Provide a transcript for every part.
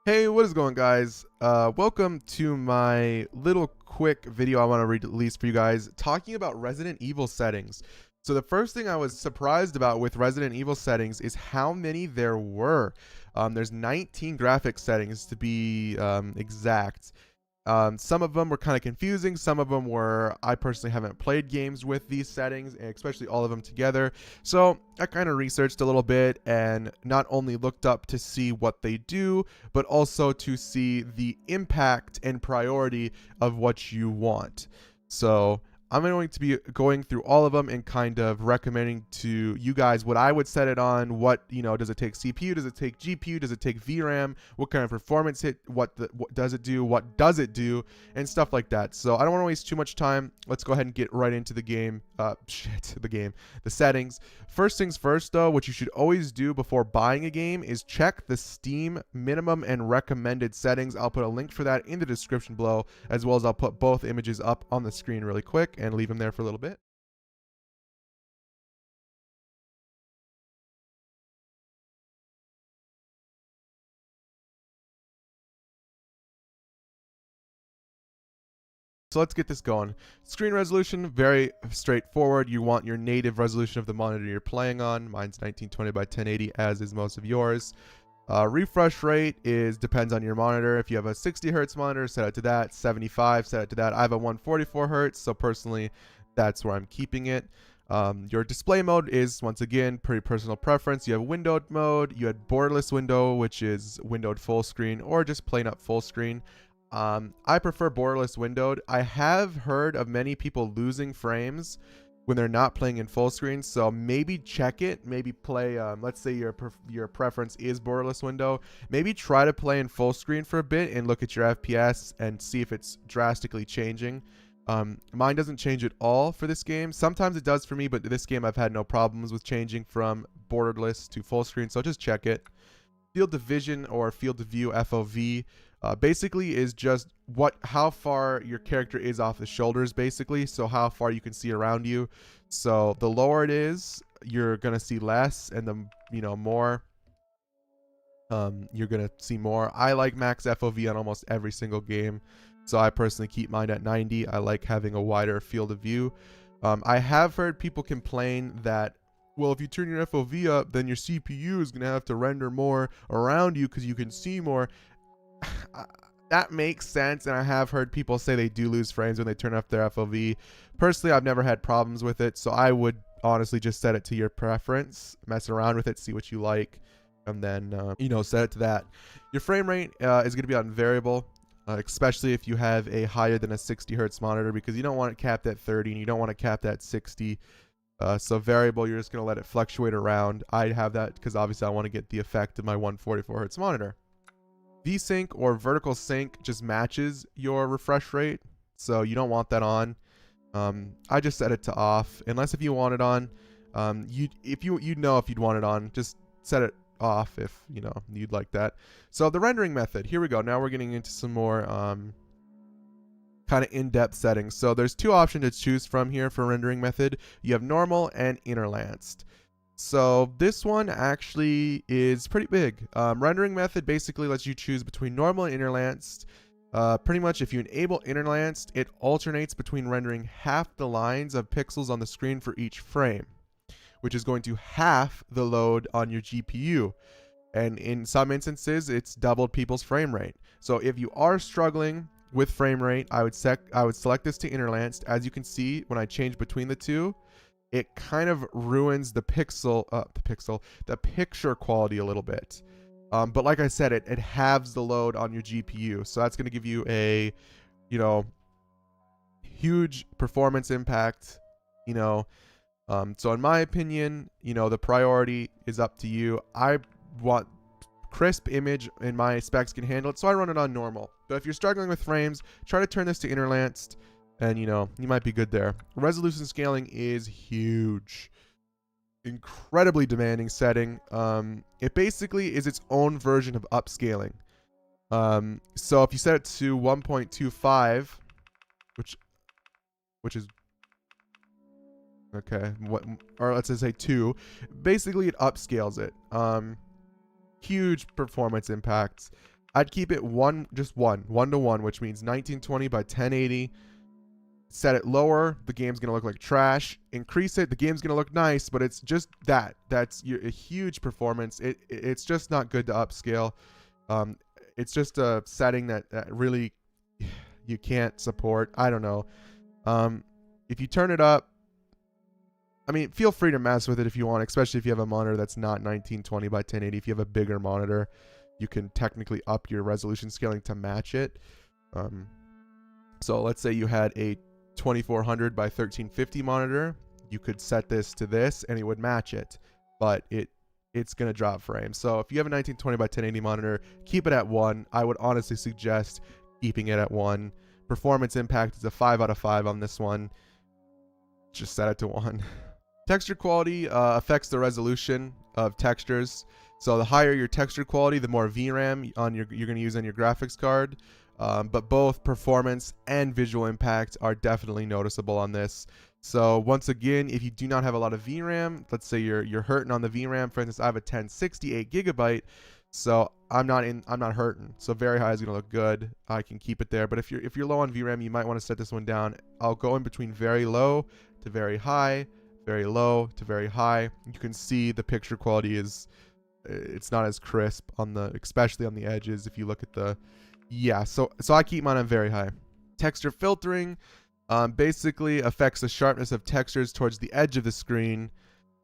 Hey, what is going, guys? Welcome to my little quick video I want to release for you guys talking about Resident Evil settings. So the first thing I was surprised about with Resident Evil settings is how many there were. There's 19 graphic settings to be exact. Some of them were kind of confusing. Some of them were, I personally haven't played games with these settings, and especially all of them together. So I kind of researched a little bit and not only looked up to see what they do, but also to see the impact and priority of what you want. So I'm going to be going through all of them and kind of recommending to you guys what I would set it on. What, does it take CPU? Does it take GPU? Does it take VRAM? What kind of performance hit? What does it do? What does it do? And stuff like that. So I don't want to waste too much time. Let's go ahead and get right into the game. The settings. First things first, though, what you should always do before buying a game is check the Steam minimum and recommended settings. I'll put a link for that in the description below, as well as I'll put both images up on the screen really quick and leave them there for a little bit. So let's get this going. Screen resolution, very straightforward. You want your native resolution of the monitor you're playing on. Mine's 1920 by 1080, as is most of yours. Refresh rate depends on your monitor. If you have a 60 hertz monitor, set it to that. 75, set it to that. I have a 144 hertz, so personally, that's where I'm keeping it. Your display mode is, once again, pretty personal preference. You have windowed mode, you had borderless window, which is windowed full screen, or just plain up full screen. I prefer borderless windowed. I have heard of many people losing frames when they're not playing in full screen, so maybe check it. Maybe play, let's say your preference is borderless window. Maybe try to play in full screen for a bit and look at your FPS and see if it's drastically changing. Mine doesn't change at all for this game. Sometimes it does for me, but this game I've had no problems with changing from borderless to full screen, so just check it. Field of vision or field of view, FOV, basically is just how far your character is off the shoulders, basically. So how far you can see around you. So the lower it is, you're gonna see less, and the more, you're gonna see more. I like max FOV on almost every single game, so I personally keep mine at 90. I like having a wider field of view. I have heard people complain that, well, if you turn your FOV up, then your CPU is going to have to render more around you because you can see more. That makes sense, and I have heard people say they do lose frames when they turn up their FOV. Personally, I've never had problems with it, so I would honestly just set it to your preference, mess around with it, see what you like, and then, set it to that. Your frame rate is going to be on variable. Especially if you have a higher than a 60 hertz monitor, because you don't want it capped at 30 and you don't want it capped at 60. So variable, you're just going to let it fluctuate around. I have that because obviously I want to get the effect of my 144 hertz monitor. VSync or vertical sync just matches your refresh rate, so you don't want that on. I just set it to off, unless if you want it on. If you'd want it on, just set it off if you'd like that. So the rendering method, here we go. Now we're getting into some more kind of in-depth settings. So there's two options to choose from here for rendering method. You have normal and interlanced. So this one actually is pretty big. Rendering method basically lets you choose between normal and interlanced. Pretty much if you enable interlanced, it alternates between rendering half the lines of pixels on the screen for each frame, which is going to half the load on your GPU. And in some instances, it's doubled people's frame rate. So if you are struggling with frame rate, I would select this to interlanced. As you can see, when I change between the two, it kind of ruins the picture quality a little bit. But like I said, it halves the load on your GPU. So that's going to give you a, huge performance impact, so in my opinion, the priority is up to you. I want crisp image and my specs can handle it, so I run it on normal. But if you're struggling with frames, try to turn this to interlanced, and you might be good there. Resolution scaling is huge. Incredibly demanding setting. It basically is its own version of upscaling. So if you set it to 1.25, which is okay, or let's just say 2, basically it upscales it. Huge performance impacts. I'd keep it one to one, which means 1920 by 1080. Set it lower, the game's gonna look like trash. Increase it, the game's gonna look nice, but it's just that's a huge performance. It's just not good to upscale. It's just a setting that really you can't support. I don't know. If you turn it up, I mean, feel free to mess with it if you want, especially if you have a monitor that's not 1920 by 1080. If you have a bigger monitor, you can technically up your resolution scaling to match it. So let's say you had a 2400 by 1350 monitor, you could set this to this and it would match it, but it's gonna drop frames. So if you have a 1920 by 1080 monitor, keep it at 1. I would honestly suggest keeping it at 1. Performance impact is a 5 out of 5 on this one. Just set it to 1. Texture quality affects the resolution of textures. So the higher your texture quality, the more VRAM you're going to use on your graphics card. But both performance and visual impact are definitely noticeable on this. So once again, if you do not have a lot of VRAM, let's say you're hurting on the VRAM. For instance, I have a 1068 gigabyte, so I'm not hurting. So very high is going to look good. I can keep it there. But if you're low on VRAM, you might want to set this one down. I'll go in between very low to very high, very low to very high. You can see the picture quality it's not as crisp especially on the edges. If you look at so I keep mine on very high. Texture filtering basically affects the sharpness of textures towards the edge of the screen.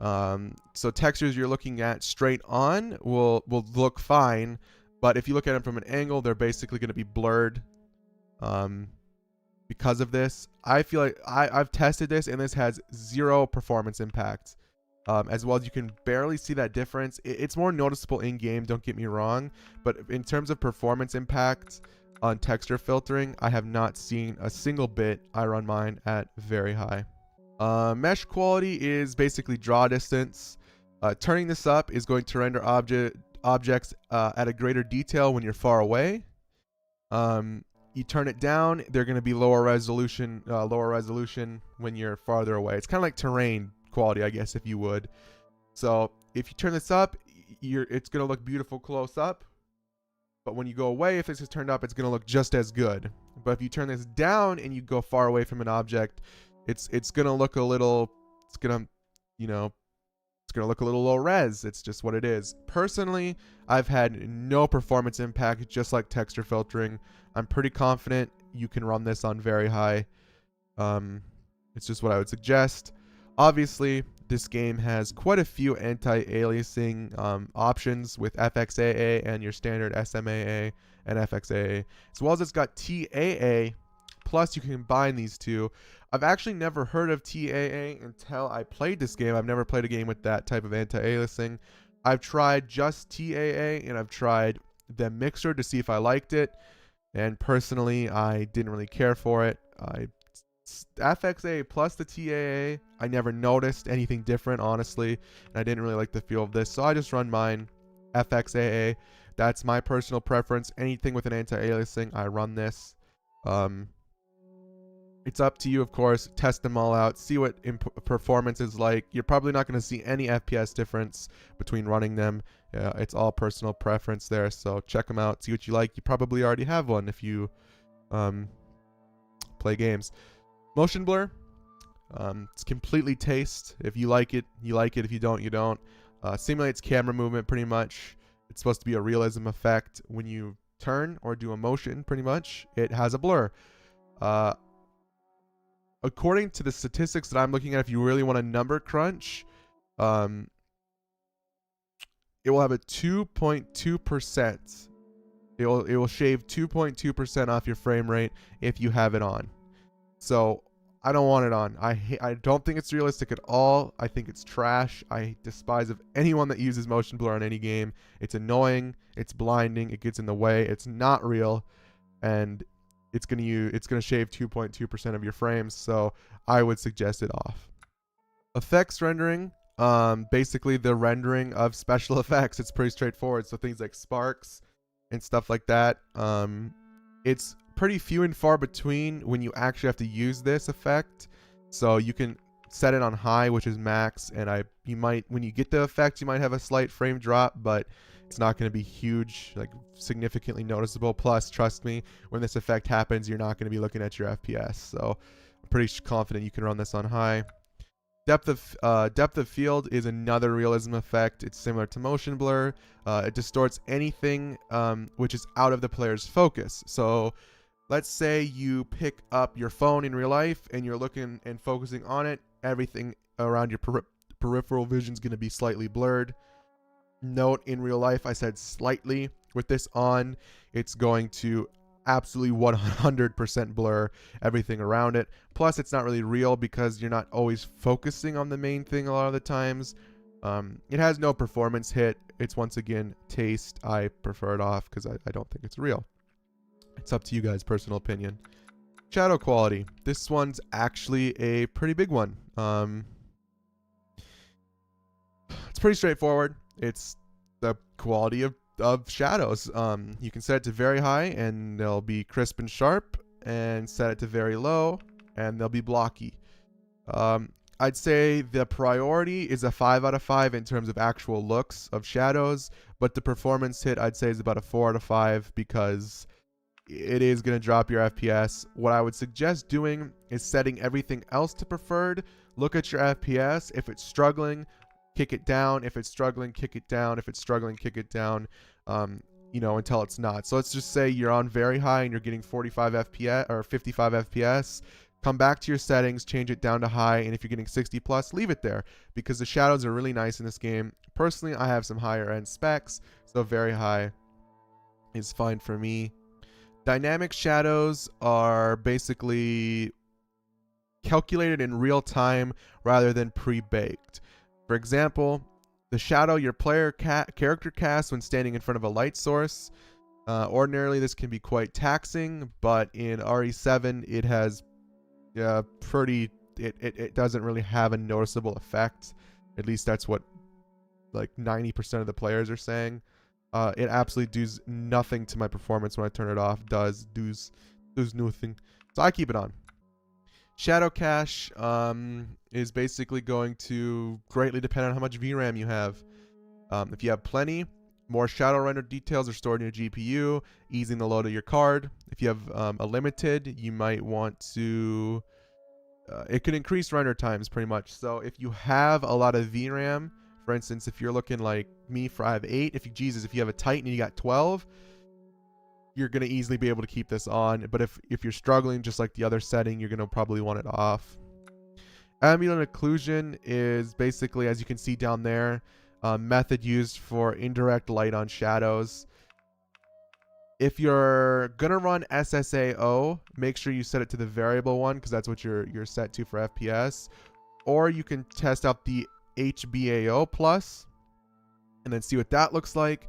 So textures you're looking at straight on will look fine, but if you look at them from an angle, they're basically going to be blurred. Because of this, I feel like I've tested this and this has zero performance impact. As well as you can barely see that difference. It's more noticeable in game, don't get me wrong, but in terms of performance impact on texture filtering, I have not seen a single bit. I run mine at very high. Mesh quality is basically draw distance. Turning this up is going to render objects at a greater detail when you're far away. You turn it down, they're going to be lower resolution when you're farther away. It's kind of like terrain quality, I guess, if you would. So if you turn this up, it's going to look beautiful close up, but when you go away, if this is turned up, it's going to look just as good. But if you turn this down and you go far away from an object, it's going to look a little low res. It's just what it is. Personally, I've had no performance impact, just like texture filtering. I'm pretty confident you can run this on very high. It's just what I would suggest. Obviously, this game has quite a few anti-aliasing options with FXAA and your standard SMAA and FXAA, as well as it's got TAA, plus you can combine these two. I've actually never heard of TAA until I played this game. I've never played a game with that type of anti-aliasing. I've tried just TAA and I've tried the mixer to see if I liked it, and personally I didn't really care for it. FXAA plus the TAA, I never noticed anything different, honestly, and I didn't really like the feel of this, so I just run mine FXAA. That's my personal preference. Anything with an anti-aliasing, I run this. It's up to you, of course. Test them all out, see what performance is like. You're probably not going to see any FPS difference between running them. It's all personal preference there, so check them out, see what you like. You probably already have one if you play games. Motion blur, it's completely taste. If you like it, you like it. If you don't, you don't. Simulates camera movement pretty much. It's supposed to be a realism effect. When you turn or do a motion, pretty much, it has a blur. According to the statistics that I'm looking at, if you really want a number crunch, it will have a 2.2%. It will shave 2.2% off your frame rate if you have it on. So I don't want it on. I don't think it's realistic at all. I think it's trash. I despise of anyone that uses motion blur on any game. It's annoying. It's blinding. It gets in the way. It's not real, and it's gonna shave 2.2% of your frames. So I would suggest it off. Effects rendering. Basically the rendering of special effects. It's pretty straightforward. So things like sparks and stuff like that. It's pretty few and far between when you actually have to use this effect. So you can set it on high, which is max, and when you get the effect, you might have a slight frame drop, but It's not going to be huge, like significantly noticeable. Plus, trust me, when this effect happens, you're not going to be looking at your FPS. So I'm pretty confident you can run this on high. Depth of field is another realism effect. It's similar to motion blur. It distorts anything which is out of the player's focus. So let's say you pick up your phone in real life and you're looking and focusing on it. Everything around your peripheral vision is going to be slightly blurred. Note, in real life I said slightly. With this on, it's going to absolutely 100% blur everything around it. Plus, it's not really real because you're not always focusing on the main thing a lot of the times. It has no performance hit. It's once again taste. I prefer it off because I don't think it's real. It's up to you guys, personal opinion. Shadow quality. This one's actually a pretty big one. It's pretty straightforward. It's the quality of shadows. You can set it to very high and they'll be crisp and sharp, and set it to very low and they'll be blocky. I'd say the priority is a 5 out of 5 in terms of actual looks of shadows, but the performance hit I'd say is about a 4 out of 5 because it is going to drop your FPS. What I would suggest doing is setting everything else to preferred. Look at your FPS. If it's struggling, kick it down. If it's struggling, kick it down. If it's struggling, kick it down, you know, until it's not. So let's just say you're on very high and you're getting 45 FPS or 55 FPS. Come back to your settings, change it down to high, and if you're getting 60 plus, leave it there because the shadows are really nice in this game. Personally, I have some higher end specs, so very high is fine for me. Dynamic shadows are basically calculated in real time rather than pre-baked. For example, the shadow your player character casts when standing in front of a light source. Ordinarily, this can be quite taxing, but in RE7, it has it doesn't really have a noticeable effect. At least that's what like 90% of the players are saying. It absolutely does nothing to my performance when I turn it off. Does nothing. So I keep it on. Shadow cache is basically going to greatly depend on how much VRAM you have. If you have plenty, more shadow render details are stored in your GPU, easing the load of your card. If you have a limited, you might want to... it could increase render times pretty much. So if you have a lot of VRAM, for instance, if you're looking like me for I have 8, if you have a Titan and you got 12, you're going to easily be able to keep this on. But if you're struggling, just like the other setting, you're going to probably want it off. Ambient Occlusion is basically, as you can see down there, a method used for indirect light on shadows. If you're going to run SSAO, make sure you set it to the variable one because that's what you're set to for FPS. Or you can test out the HBAO plus and then see what that looks like.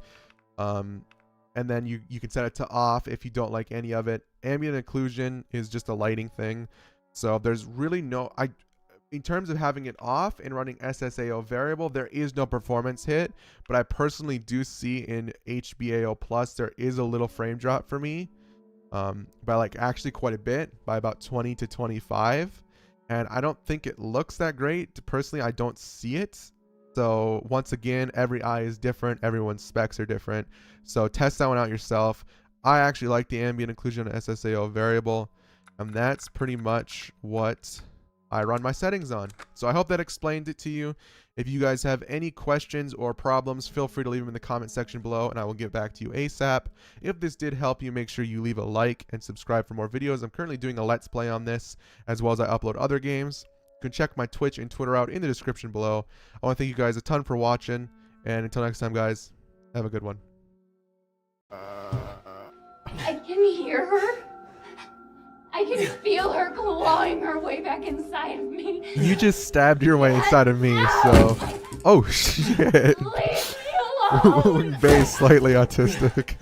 And then you can set it to off if you don't like any of it. Ambient Occlusion is just a lighting thing. So there's really no... in terms of having it off and running SSAO variable, there is no performance hit. But I personally do see in HBAO plus, there is a little frame drop for me. By like actually quite a bit, by about 20 to 25. And I don't think it looks that great. Personally, I don't see it. So once again, every eye is different. Everyone's specs are different. So test that one out yourself. I actually like the Ambient Occlusion SSAO variable. And that's pretty much what I run my settings on. So I hope that explained it to you. If you guys have any questions or problems, feel free to leave them in the comment section below and I will get back to you ASAP. If this did help you, make sure you leave a like and subscribe for more videos. I'm currently doing a Let's Play on this, as well as I upload other games. You can check my Twitch and Twitter out in the description below. I want to thank you guys a ton for watching, and until next time, guys, have a good one. I can hear her. I can feel her clawing her way back inside of me. You just stabbed your way inside of me, so... Oh, shit. Leave me alone. Bay's slightly autistic.